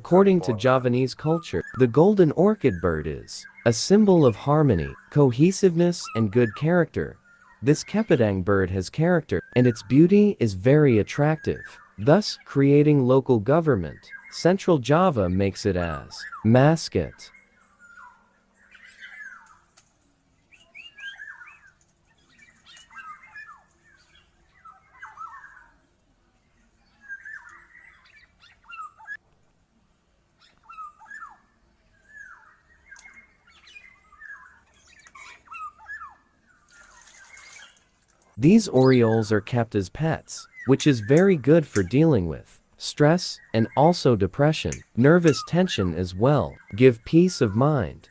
According to Javanese culture, the golden orchid bird is a symbol of harmony, cohesiveness, and good character. This Kepedang bird has character, and its beauty is very attractive, thus creating local government. Central Java makes it as mascot. These orioles are kept as pets, which is very good for dealing with stress and also depression, nervous tension as well, give peace of mind.